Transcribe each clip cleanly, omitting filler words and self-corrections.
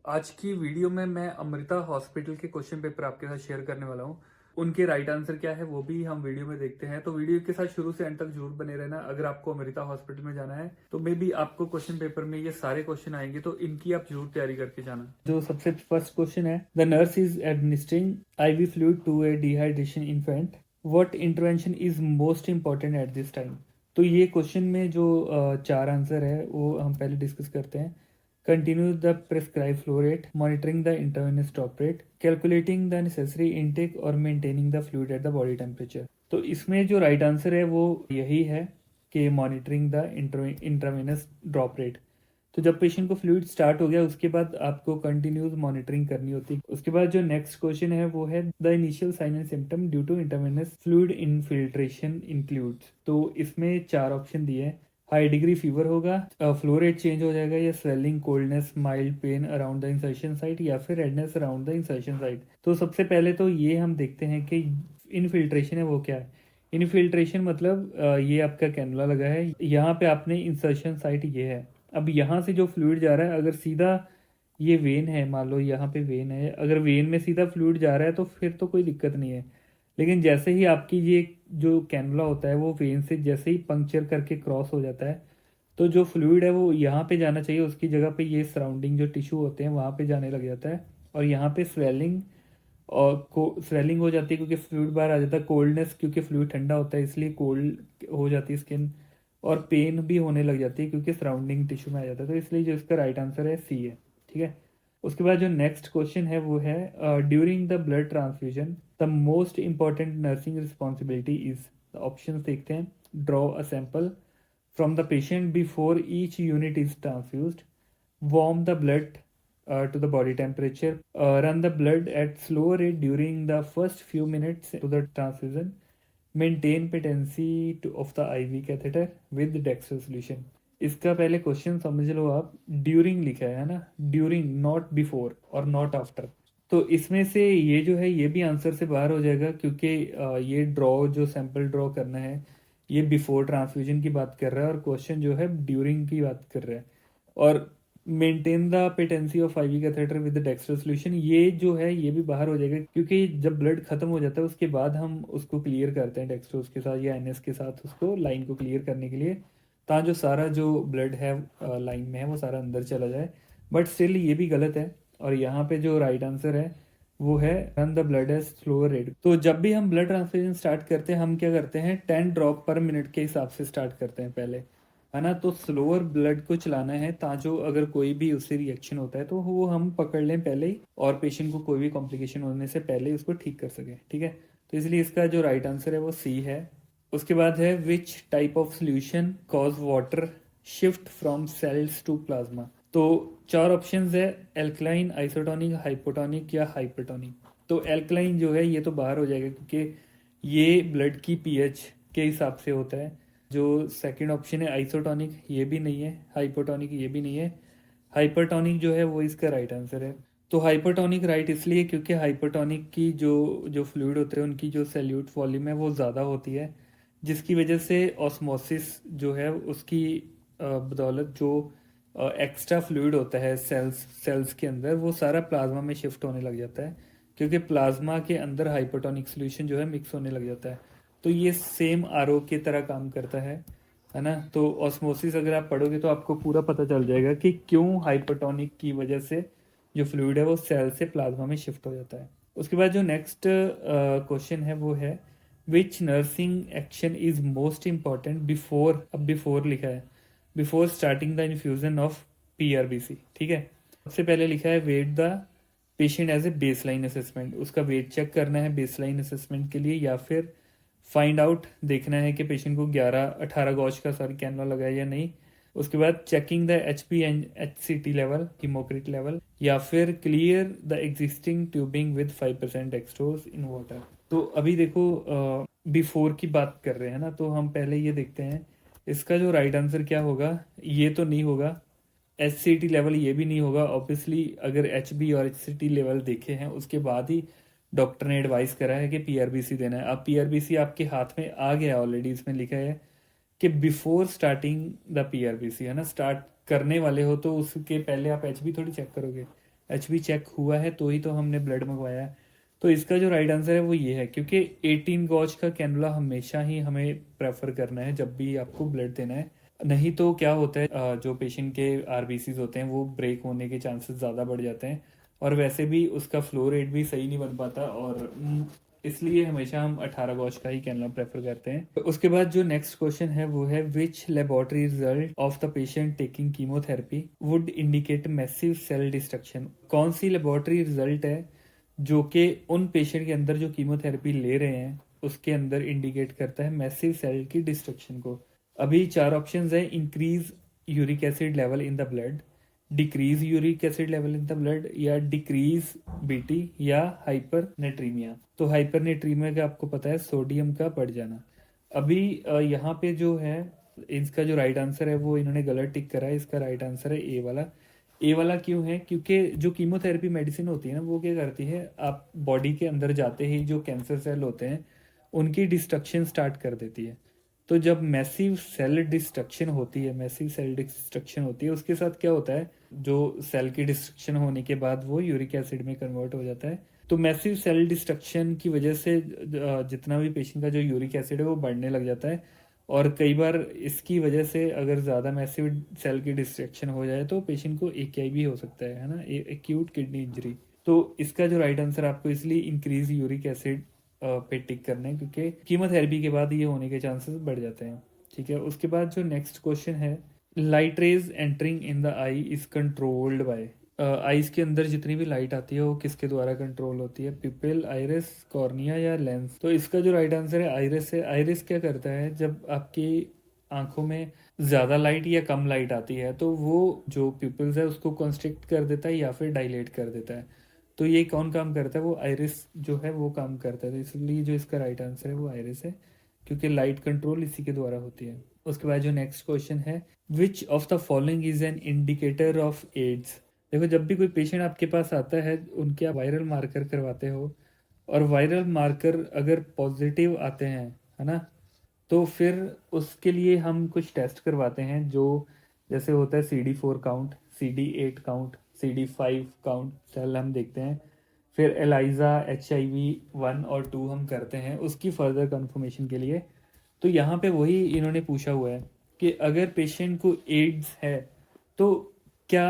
आज की वीडियो में मैं अमृता हॉस्पिटल के क्वेश्चन पेपर आपके साथ शेयर करने वाला हूँ। उनके राइट आंसर क्या है वो भी हम वीडियो में देखते हैं, तो वीडियो के साथ शुरू से एंड तक जरूर बने रहना। अगर आपको अमृता हॉस्पिटल में जाना है तो मे बी आपको क्वेश्चन पेपर में ये सारे क्वेश्चन आएंगे, तो इनकी आप जरूर तैयारी करके जाना। जो सबसे फर्स्ट क्वेश्चन है, the nurse is administering IV fluid to a dehydration infant, what intervention is most important at this time. तो ये क्वेश्चन में जो चार आंसर है वो हम पहले डिस्कस करते हैं। Continue the prescribed flow rate, monitoring the intravenous drop rate, calculating the necessary intake और maintaining the fluid at the body temperature। तो इसमें जो राइट आंसर है वो यही है कि monitoring the intravenous drop rate. तो जब पेशेंट को फ्लूइड स्टार्ट हो गया उसके बाद आपको कंटिन्यूस मॉनिटरिंग करनी होती है। उसके बाद जो नेक्स्ट क्वेश्चन है वो है the initial sign and symptom due to intravenous fluid infiltration includes. तो इसमें चार ऑप्शन दिए हैं। हाई डिग्री फीवर होगा, फ्लो रेट चेंज हो जाएगा, या swelling, coldness, mild pain around the insertion site, या फिर redness around the insertion site. तो सबसे पहले तो ये हम देखते हैं कि इनफिल्ट्रेशन है वो क्या है। इनफिल्ट्रेशन मतलब ये आपका कैनुला लगा है, यहाँ पे आपने इंसर्शन साइट ये है। अब यहाँ से जो फ्लूइड जा रहा है, अगर सीधा ये वेन है, मान लो यहाँ पे वेन है, अगर वेन में सीधा फ्लूइड जा रहा है तो फिर तो कोई दिक्कत नहीं है। लेकिन जैसे ही आपकी ये जो कैनुला होता है वो वेन से जैसे ही पंक्चर करके क्रॉस हो जाता है, तो जो फ्लूइड है वो यहाँ पे जाना चाहिए, उसकी जगह पे ये सराउंडिंग जो टिश्यू होते हैं वहाँ पे जाने लग जाता है। और यहाँ पे स्वेलिंग और स्वेलिंग हो जाती है क्योंकि फ्लूइड बाहर आ जाता है। कोल्डनेस क्योंकि फ्लूइड ठंडा होता है इसलिए कोल्ड हो जाती है स्किन। और पेन भी होने लग जाती है क्योंकि सराउंडिंग टिश्यू में आ जाता है। तो इसलिए जो इसका राइट आंसर है सी है। ठीक है। उसके बाद जो नेक्स्ट क्वेश्चन है वो है during the blood transfusion the most important nursing responsibility is. Option देखते हैं। Draw a sample from the patient before each unit is transfused, warm the blood to the body temperature, run the blood at slow rate during the first few minutes to the transfusion, maintain patency of the IV catheter with dextrose solution। इसका पहले question समझ लो आप। During लिखा है ना, during, not before और not after. तो इसमें से ये जो है ये भी आंसर से बाहर हो जाएगा क्योंकि ये ड्रॉ जो सैंपल ड्रॉ करना है ये बिफोर ट्रांसफ्यूजन की बात कर रहा है और क्वेश्चन जो है ड्यूरिंग की बात कर रहा है। और maintain the patency of IV catheter with dextrose solution, ये जो है ये भी बाहर हो जाएगा क्योंकि जब ब्लड खत्म हो जाता है उसके बाद हम उसको क्लियर करते हैं डेक्स्ट्रोज के साथ या एनएस के साथ, उसको लाइन को क्लियर करने के लिए, ताकि जो सारा जो ब्लड है लाइन में है वो सारा अंदर चला जाए। बट स्टिल ये भी गलत है। और यहाँ पे जो राइट आंसर है वो है run the blood as slower rate. तो जब भी हम ब्लड ट्रांसफ्यूजन स्टार्ट करते हैं हम क्या करते हैं, 10 ड्रॉप पर मिनट के हिसाब से स्टार्ट करते हैं पहले, है ना। तो स्लोअर ब्लड को चलाना है ताकि अगर कोई भी उससे रिएक्शन होता है तो वो हम पकड़ लें पहले ही और पेशेंट को कोई भी कॉम्प्लिकेशन होने से पहले ही उसको ठीक कर सके। ठीक है। तो इसलिए इसका जो राइट आंसर है वो सी है। उसके बाद है which type of solution cause water shift from cells to plasma. तो चार ऑप्शंस है, एल्कलाइन, आइसोटोनिक, हाइपोटोनिक या हाइपरटोनिक। तो एल्कलाइन जो है ये तो बाहर हो जाएगा क्योंकि ये ब्लड की पीएच के हिसाब से होता है। जो सेकंड ऑप्शन है आइसोटोनिक ये भी नहीं है, हाइपोटोनिक ये भी नहीं है, हाइपरटोनिक जो है वो इसका राइट आंसर है। तो हाइपरटोनिक राइट इसलिए क्योंकि हाइपरटोनिक की जो जो फ्लूइड होते हैं उनकी जो सैल्यूट वॉल्यूम है वो ज़्यादा होती है, जिसकी वजह से ऑस्मोसिस जो है उसकी बदौलत जो एक्स्ट्रा फ्लूइड होता है सेल्स के अंदर वो सारा प्लाज्मा में शिफ्ट होने लग जाता है क्योंकि प्लाज्मा के अंदर हाइपरटोनिक सोल्यूशन जो है मिक्स होने लग जाता है। तो ये सेम आरओ की तरह काम करता है ना। तो ऑस्मोसिस अगर आप पढ़ोगे तो आपको पूरा पता चल जाएगा कि क्यों हाइपरटोनिक की वजह से जो फ्लूइड है वो सेल से प्लाज्मा में शिफ्ट हो जाता है। उसके बाद जो नेक्स्ट क्वेश्चन है वो है which nursing action is most important before, अब बिफोर लिखा है, before starting the infusion of PRBC. ठीक है। सबसे पहले लिखा है weight the patient as a baseline assessment, उसका वेट चेक करना है बेसलाइन असेसमेंट के लिए, या फिर फाइंड आउट देखना है कि पेशेंट को 18 गॉज का कैनुला लगा है या नहीं। उसके बाद checking the HP and HCT level, hematocrit level, या फिर clear the existing tubing with 5% dextrose in water. तो अभी देखो बिफोर की बात कर रहे हैं ना, तो हम पहले ये देखते हैं इसका जो राइट आंसर क्या होगा। ये तो नहीं होगा, एचसीटी लेवल ये भी नहीं होगा ऑब्वियसली। अगर एचबी और एचसीटी लेवल देखे हैं उसके बाद ही डॉक्टर ने एडवाइस करा है कि पीआरबीसी देना है। अब पीआरबीसी आपके हाथ में आ गया ऑलरेडी, इसमें लिखा है कि बिफोर स्टार्टिंग द पीआरबीसी, है ना। स्टार्ट करने वाले हो तो उसके पहले आप एचबी थोड़ी चेक करोगे, HB चेक हुआ है तो ही तो हमने ब्लड मंगवाया है। तो इसका जो राइट आंसर है वो ये है, क्योंकि 18 गॉज का कैनुला हमेशा ही हमें प्रेफर करना है जब भी आपको ब्लड देना है। नहीं तो क्या होता है, जो पेशेंट के आरबीसीज होते हैं वो ब्रेक होने के चांसेस ज़्यादा बढ़ जाते हैं, और वैसे भी उसका फ्लो रेट भी सही नहीं बन पाता, और इसलिए हमेशा हम 18 गॉज का ही कैनुला प्रेफर करते हैं। तो उसके बाद जो नेक्स्ट क्वेश्चन है वो है, which laboratory result of the patient taking chemotherapy would indicate massive cell destruction. कौन सी लेबोरेटरी रिजल्ट है जो कि उन पेशेंट के अंदर जो कीमोथेरेपी ले रहे हैं उसके अंदर इंडिकेट करता है मैसिव सेल की डिस्ट्रक्शन को। अभी 4 ऑप्शंस है, increase uric acid level in the blood, decrease uric acid level in the blood, या डिक्रीज बीटी, या हाइपरनेट्रीमिया। तो हाइपरनेट्रीमिया का आपको पता है सोडियम का बढ़ जाना। अभी यहाँ पे जो है इसका जो राइट आंसर है वो इन्होंने गलत टिक करा है। इसका राइट आंसर है ए वाला। ए वाला क्यों है? क्योंकि जो कीमोथेरेपी मेडिसिन होती है ना वो क्या करती है, आप बॉडी के अंदर जाते ही जो कैंसर सेल होते हैं उनकी डिस्ट्रक्शन स्टार्ट कर देती है। तो जब मैसिव सेल डिस्ट्रक्शन होती है, उसके साथ क्या होता है, जो सेल की डिस्ट्रक्शन होने के बाद वो यूरिक एसिड में कन्वर्ट हो जाता है। तो मैसिव सेल डिस्ट्रक्शन की वजह से जितना भी पेशेंट का जो यूरिक एसिड है वो बढ़ने लग जाता है, और कई बार इसकी वजह से अगर ज़्यादा मैसिव सेल की डिस्ट्रक्शन हो जाए तो पेशेंट को AKI भी हो सकता है ना, एक्यूट किडनी इंजरी। तो इसका जो राइट आंसर आपको इसलिए इंक्रीज यूरिक एसिड पे टिक करना है, क्योंकि कीमोथेरेपी के बाद ये होने के चांसेस बढ़ जाते हैं। ठीक है, उसके बाद जो नेक्स्ट क्वेश्चन है, light rays entering in the I is controlled by. Eyes के अंदर जितनी भी लाइट आती है वो किसके द्वारा कंट्रोल होती है, पिपिल, आइरिस, कॉर्निया, या लेंस। तो इसका जो राइट आंसर है आइरिस है। आइरिस क्या करता है, जब आपकी आंखों में ज़्यादा लाइट या कम लाइट आती है तो वो जो पिपल्स है उसको कंस्ट्रिक्ट कर देता है या फिर डायलेट कर देता है। तो ये कौन काम करता है, वो आइरिस जो है वो काम करता है। तो इसलिए जो इसका राइट आंसर है वो आइरिस है, क्योंकि लाइट कंट्रोल इसी के द्वारा होती है। उसके बाद जो नेक्स्ट क्वेश्चन है, which of the following is an indicator of AIDS. देखो, जब भी कोई पेशेंट आपके पास आता है उनके आप वायरल मार्कर करवाते हो, और वायरल मार्कर अगर पॉजिटिव आते हैं, है ना, तो फिर उसके लिए हम कुछ टेस्ट करवाते हैं, जो जैसे होता है CD4 count, CD8 count, CD5 count cell हम देखते हैं। फिर एलाइजा, HIV 1 और 2 हम करते हैं उसकी फर्दर कंफर्मेशन के लिए। तो यहाँ पे वही इन्होंने पूछा हुआ है कि अगर पेशेंट को एड्स है तो क्या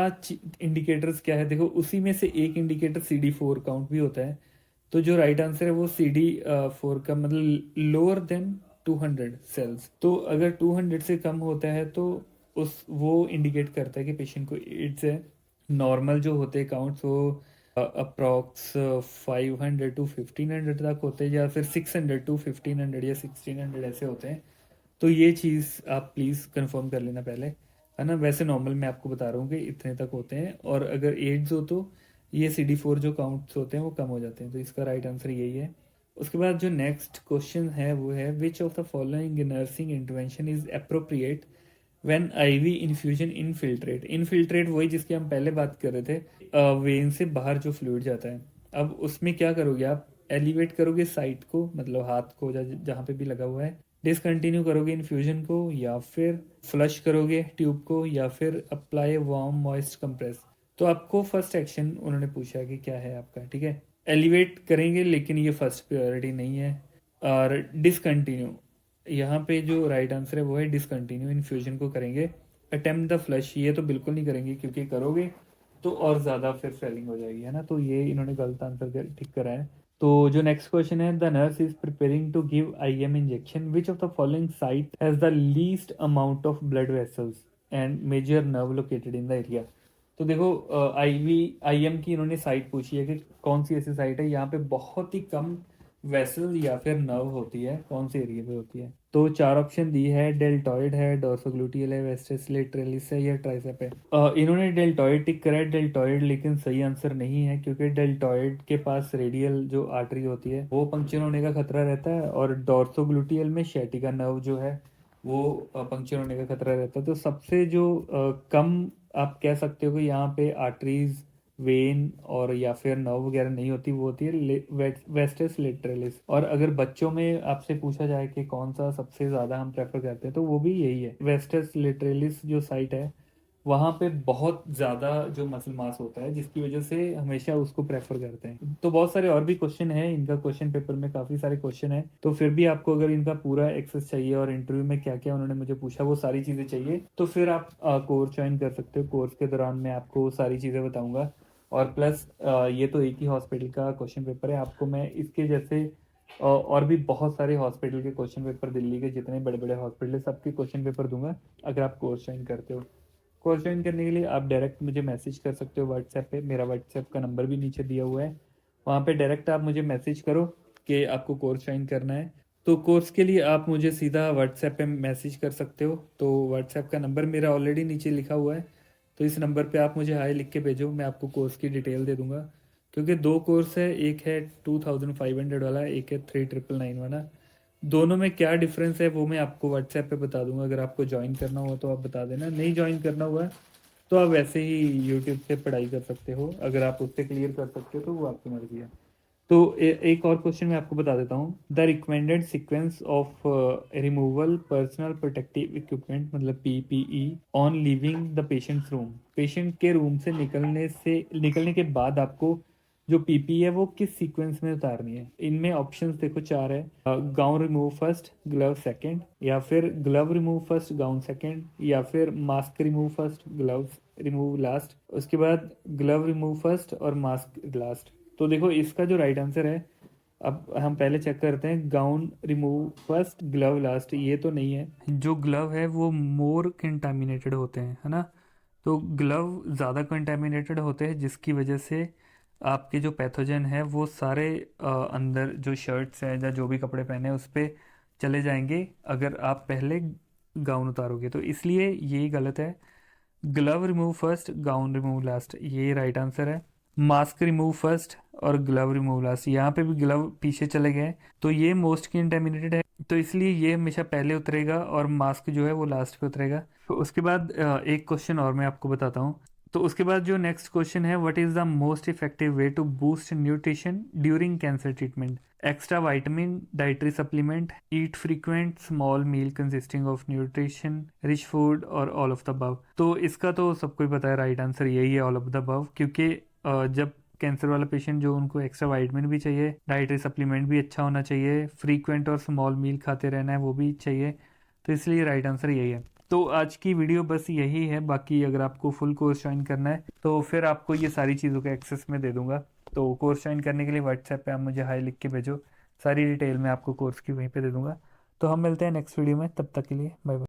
इंडिकेटर्स क्या है। देखो, उसी में से एक इंडिकेटर CD4 काउंट भी होता है। तो जो राइट आंसर है वो CD4 का मतलब लोअर देन 200 सेल्स। तो अगर 200 से कम होता है तो उस वो इंडिकेट करता है कि पेशेंट को एड्स है। नॉर्मल जो होते हैं काउंट्स वो अप्रॉक्स 500 टू 1500 तक होते हैं, या फिर 600 टू 1500 या 1600 ऐसे होते हैं। तो ये चीज़ आप प्लीज़ कंफर्म कर लेना पहले, है ना। वैसे नॉर्मल मैं आपको बता रहा हूँ कि इतने तक होते हैं, और अगर एड्स हो तो ये CD4 जो काउंट्स होते हैं वो कम हो जाते हैं। तो इसका राइट आंसर यही है। उसके बाद जो नेक्स्ट क्वेश्चन है वो है, which of the following nursing intervention is appropriate when IV infusion infiltrate वही जिसकी हम पहले बात कर रहे थे, वेन से बाहर जो फ्लूइड जाता है। अब उसमें क्या करोगे आप, एलिवेट करोगे साइट को, मतलब हाथ को जहाँ पे भी लगा हुआ है, डिसकंटिन्यू करोगे इन्फ्यूजन को, या फिर फ्लश करोगे ट्यूब को, या फिर अप्लाई वार्म मॉइस्ट कंप्रेस। तो आपको फर्स्ट एक्शन उन्होंने पूछा कि क्या है आपका, ठीक है। एलिवेट करेंगे, लेकिन ये फर्स्ट प्रायोरिटी नहीं है। और डिसकंटिन्यू, यहाँ पे जो राइट आंसर है वो है डिसकंटिन्यू, इन्फ्यूजन को करेंगे। अटेम्प्ट द फ्लश, ये तो बिल्कुल नहीं करेंगे, क्योंकि करोगे तो और ज़्यादा फिर फेलिंग हो जाएगी, है ना। तो ये इन्होंने गलत आंसर ठीक करा है। तो जो नेक्स्ट क्वेश्चन है, the nurse is preparing to give IM injection, which of the following site has the least amount of blood vessels and major nerve located in the area. तो देखो, IM की इन्होंने साइट पूछी है कि कौन सी ऐसी साइट है यहाँ पे बहुत ही कम वेसल या फिर नर्व होती है, कौन से एरिया पे होती है। तो 4 ऑप्शन दी है, डेल्टॉइड है, डोर्सोग्लूटियल है, वेस्टिस लेटरलिस है, या ट्राइसेप है। इन्होंने डेल्टॉइड टिक करा है, डेल्टॉइड लेकिन सही आंसर नहीं है, क्योंकि डेल्टॉइड के पास रेडियल जो आर्टरी होती है वो पंक्चर होने का खतरा रहता है, और डोर्सोग्लूटियल में शैटिका नर्व जो है वो पंक्चर होने का खतरा रहता है। तो सबसे जो कम आप कह सकते हो कि यहाँ पे आर्टरीज, वेन और या फिर नर्व वगैरह नहीं होती, वो होती है वेस्टिस लेटरलिस। और अगर बच्चों में आपसे पूछा जाए कि कौन सा सबसे ज़्यादा हम प्रेफर करते हैं तो वो भी यही है, वेस्टिस लेटरलिस जो साइट है वहाँ पे बहुत ज़्यादा जो मसल मास होता है, जिसकी वजह से हमेशा उसको प्रेफर करते हैं। तो बहुत सारे और भी क्वेश्चन हैं इनका, क्वेश्चन पेपर में काफ़ी सारे क्वेश्चन हैं। तो फिर भी आपको अगर इनका पूरा एक्सेस चाहिए और इंटरव्यू में क्या क्या उन्होंने मुझे पूछा वो सारी चीज़ें चाहिए, तो फिर आप कोर्स ज्वाइन कर सकते हो। कोर्स के दौरान मैं आपको सारी चीज़ें बताऊँगा। और प्लस ये तो एक ही हॉस्पिटल का क्वेश्चन पेपर है, आपको मैं इसके जैसे और भी बहुत सारे हॉस्पिटल के क्वेश्चन पेपर, दिल्ली के जितने बड़े बड़े हॉस्पिटल है सबके क्वेश्चन पेपर दूंगा अगर आप कोर्स ज्वाइन करते हो। कोर्स ज्वाइन करने के लिए आप डायरेक्ट मुझे मैसेज कर सकते हो व्हाट्सएप पे, मेरा व्हाट्सएप का नंबर भी नीचे दिया हुआ है। वहाँ पे डायरेक्ट आप मुझे मैसेज करो कि आपको कोर्स ज्वाइन करना है। तो कोर्स के लिए आप मुझे सीधा व्हाट्सएप पे मैसेज कर सकते हो। तो व्हाट्सएप का नंबर मेरा ऑलरेडी नीचे लिखा हुआ है, तो इस नंबर पे आप मुझे हाय लिख के भेजो, मैं आपको कोर्स की डिटेल दे दूंगा। क्योंकि दो कोर्स है, एक है 2500 वाला, एक है 3999 वाला। दोनों में क्या डिफरेंस है वो मैं आपको व्हाट्सएप पे बता दूंगा। अगर आपको ज्वाइन करना हुआ तो आप बता देना, नहीं ज्वाइन करना हुआ है तो आप वैसे ही यूट्यूब से पढ़ाई कर सकते हो। अगर आप उससे क्लियर कर सकते हो तो वो आपकी मर्जी है। तो एक और क्वेश्चन मैं आपको बता देता हूँ। The recommended sequence of removal personal protective equipment मतलब PPE on leaving the patient's room. Patient के रूम से निकलने के बाद आपको जो पीपी है वो किस सीक्वेंस में उतारनी है। इनमें ऑप्शंस देखो चार है। Gown remove first, glove second, या फिर glove remove first, gown second, या फिर mask remove first, gloves remove last, उसके बाद ग्लव रिमूव फर्स्ट और मास्क लास्ट। तो देखो इसका जो राइट आंसर है, अब हम पहले चेक करते हैं। Gown remove first, glove last, ये तो नहीं है। जो ग्लव है वो मोर कंटामिनेटेड होते हैं, है ना। तो ग्लव ज़्यादा कंटामिनेटेड होते हैं, जिसकी वजह से आपके जो पैथोजन है वो सारे अंदर जो शर्ट्स हैं या जो भी कपड़े पहने हैं उस पर चले जाएंगे अगर आप पहले गाउन उतारोगे। तो इसलिए यही गलत है। Glove remove first, gown remove last, ये राइट आंसर है। मास्क रिमूव फर्स्ट और ग्लव रिमूव लास्ट, यहाँ पे भी ग्लव पीछे चले गए, तो ये मोस्ट कंटेमिनेटेड है, तो इसलिए ये हमेशा पहले उतरेगा और मास्क जो है वो लास्ट पे उतरेगा। तो उसके बाद एक क्वेश्चन और मैं आपको बताता हूँ। तो उसके बाद जो नेक्स्ट क्वेश्चन है, what is the most effective way to boost nutrition during cancer treatment. Extra vitamin, dietary supplement, eat frequent small meal consisting of nutrition rich food और ऑल ऑफ द अबव। तो इसका तो सबको ही पता है, right answer यही है, all of the above. क्योंकि जब कैंसर वाला पेशेंट जो, उनको एक्स्ट्रा वाइटामिन भी चाहिए, डाइटरी सप्लीमेंट भी अच्छा होना चाहिए, फ्रीक्वेंट और स्मॉल मील खाते रहना है वो भी चाहिए, तो इसलिए राइट आंसर यही है। तो आज की वीडियो बस यही है। बाकी अगर आपको फुल कोर्स ज्वाइन करना है तो फिर आपको ये सारी चीज़ों का एक्सेस मैं दे दूंगा। तो कोर्स ज्वाइन करने के लिए व्हाट्सएप पे आप मुझे हाई लिख के भेजो, सारी डिटेल मैं आपको कोर्स की वहीं पे दे दूंगा। तो हम मिलते हैं नेक्स्ट वीडियो में, तब तक के लिए बाय बाय।